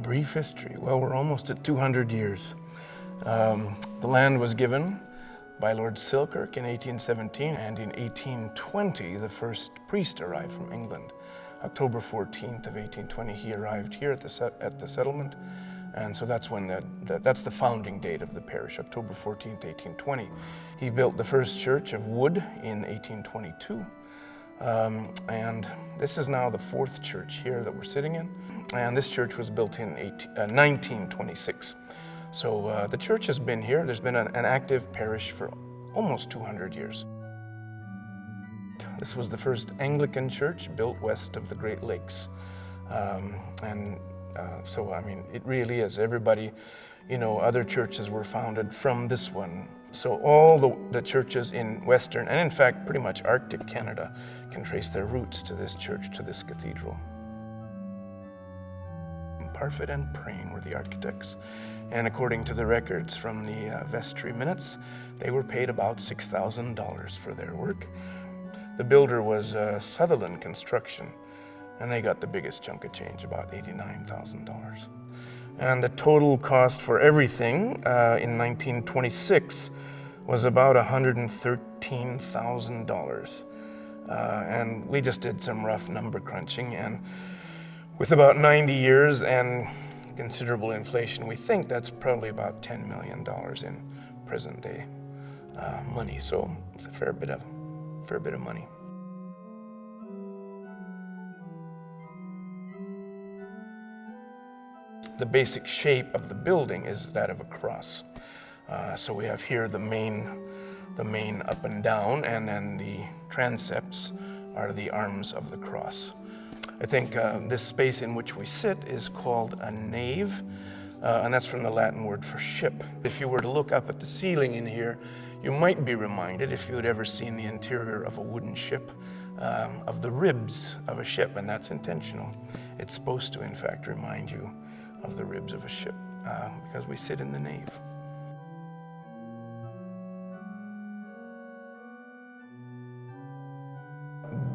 brief history. Well, we're almost at 200 years. The land was given by Lord Selkirk in 1817, and in 1820, the first priest arrived from England. October 14th of 1820, he arrived here at the settlement, and so that's when that's the founding date of the parish, October 14th, 1820. He built the first church of wood in 1822, and this is now the fourth church here that we're sitting in, and this church was built in 1926. So the church has been here. There's been an active parish for almost 200 years. This was the first Anglican church built west of the Great Lakes. So, I mean, it really is. Everybody, you know, other churches were founded from this one. So all the churches in Western, and in fact, pretty much Arctic Canada, can trace their roots to this church, to this cathedral. Parfit and Prain were the architects, and according to the records from the vestry minutes, they were paid about $6,000 for their work. The builder was Sutherland Construction, and they got the biggest chunk of change, about $89,000. And the total cost for everything in 1926 was about $113,000. And we just did some rough number crunching, and with about 90 years and considerable inflation, we think that's probably about $10 million in present day money. So it's a fair bit of money. The basic shape of the building is that of a cross. So we have here the main up and down, and then the transepts are the arms of the cross. I think this space in which we sit is called a nave, and that's from the Latin word for ship. If you were to look up at the ceiling in here, you might be reminded, if you had ever seen the interior of a wooden ship, of the ribs of a ship, and that's intentional. It's supposed to, in fact, remind you of the ribs of a ship, because we sit in the nave.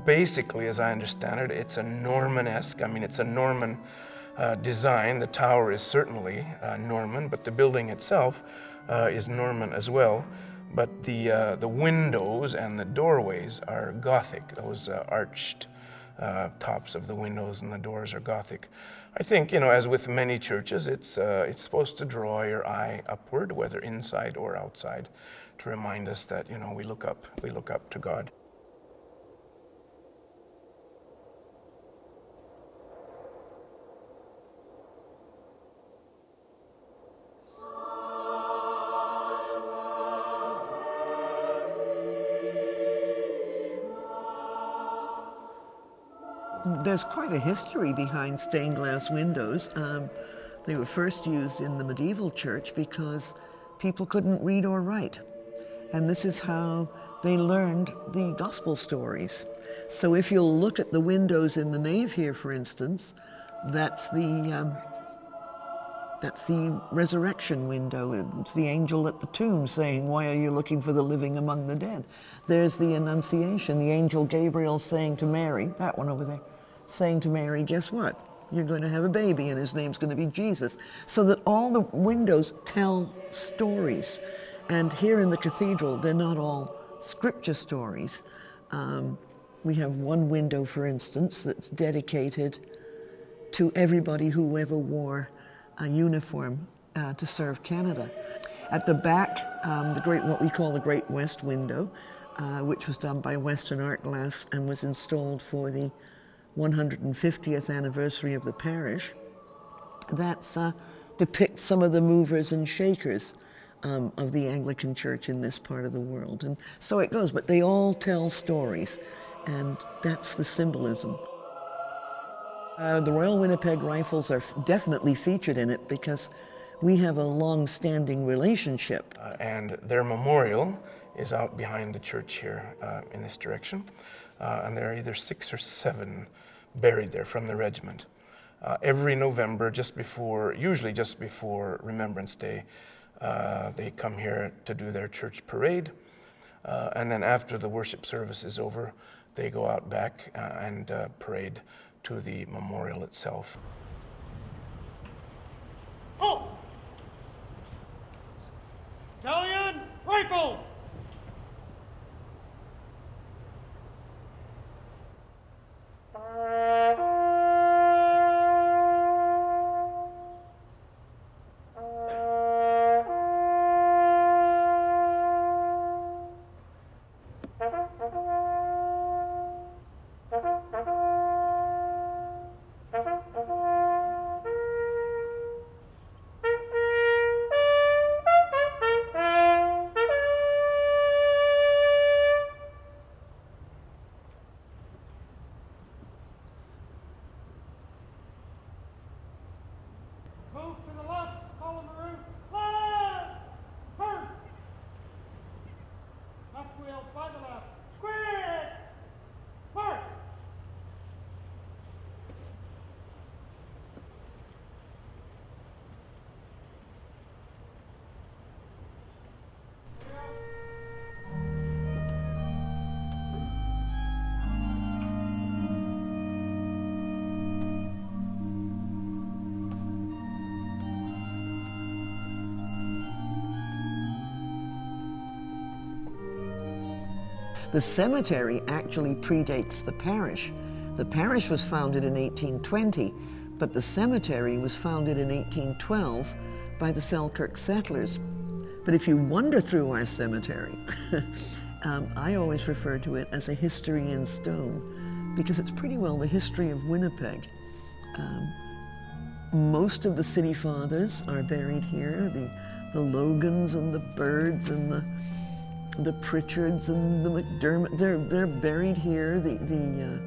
Basically, as I understand it, it's a Norman-esque. I mean, it's a Norman design. The tower is certainly Norman, but the building itself is Norman as well. But the windows and the doorways are Gothic. Those arched tops of the windows and the doors are Gothic. I think, you know, as with many churches, it's supposed to draw your eye upward, whether inside or outside, to remind us that, you know, we look up to God. There's quite a history behind stained glass windows. They were first used in the medieval church because people couldn't read or write. And this is how they learned the gospel stories. So if you'll look at the windows in the nave here, for instance, that's the resurrection window. It's the angel at the tomb saying, "Why are you looking for the living among the dead?" There's the Annunciation, the angel Gabriel saying to Mary, that one over there, saying to Mary, guess what? You're going to have a baby and his name's going to be Jesus. So that all the windows tell stories. And here in the cathedral, they're not all scripture stories. We have one window, for instance, that's dedicated to everybody who ever wore a uniform to serve Canada. At the back, what we call the Great West Window, which was done by Western Art Glass and was installed for the 150th anniversary of the parish. That depicts some of the movers and shakers of the Anglican Church in this part of the world. And so it goes, but they all tell stories, and that's the symbolism. The Royal Winnipeg Rifles are definitely featured in it because we have a long-standing relationship. And their memorial is out behind the church here in this direction. And there are either 6 or 7 buried there from the regiment. Every November, usually just before Remembrance Day, they come here to do their church parade. And then after the worship service is over, they go out back and parade to the memorial itself. Halt! Battalion, rifles! Move to the left, column maroon. Left! Turn! Left wheel by the left. Quick! March! The cemetery actually predates the parish. The parish was founded in 1820, but the cemetery was founded in 1812 by the Selkirk settlers. But if you wander through our cemetery, I always refer to it as a history in stone, because it's pretty well the history of Winnipeg. Most of the city fathers are buried here, the Logans and the Birds and the Pritchards and the McDermott, they're buried here. The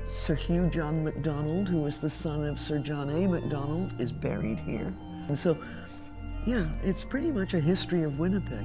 Sir Hugh John MacDonald, who was the son of Sir John A. MacDonald, is buried here. And so, yeah, it's pretty much a history of Winnipeg.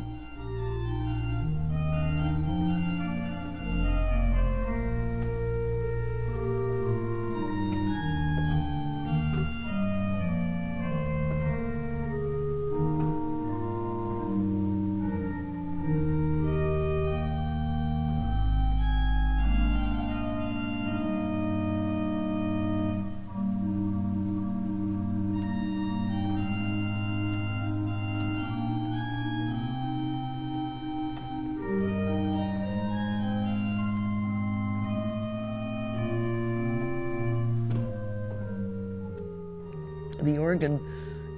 The organ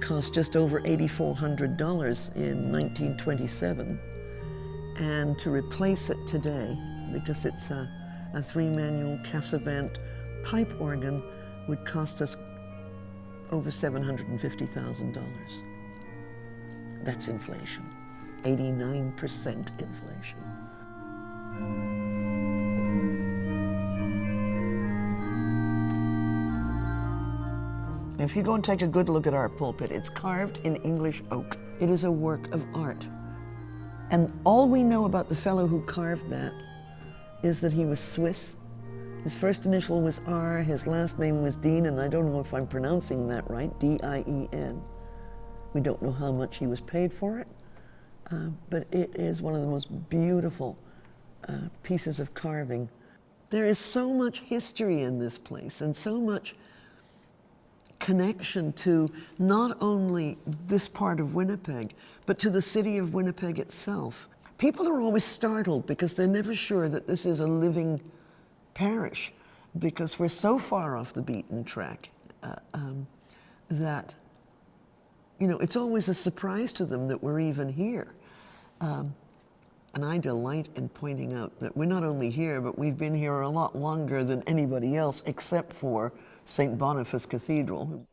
cost just over $8,400 in 1927. And to replace it today, because it's a three-manual Cassavant pipe organ, would cost us over $750,000. That's inflation, 89% inflation. If you go and take a good look at our pulpit, it's carved in English oak. It is a work of art. And all we know about the fellow who carved that is that he was Swiss. His first initial was R, his last name was Dean, and I don't know if I'm pronouncing that right, D-I-E-N. We don't know how much he was paid for it, but it is one of the most beautiful pieces of carving. There is so much history in this place and so much connection to not only this part of Winnipeg, but to the city of Winnipeg itself. People are always startled because they're never sure that this is a living parish, because we're so far off the beaten track that, you know, it's always a surprise to them that we're even here. And I delight in pointing out that we're not only here, but we've been here a lot longer than anybody else, except for St. Boniface Cathedral.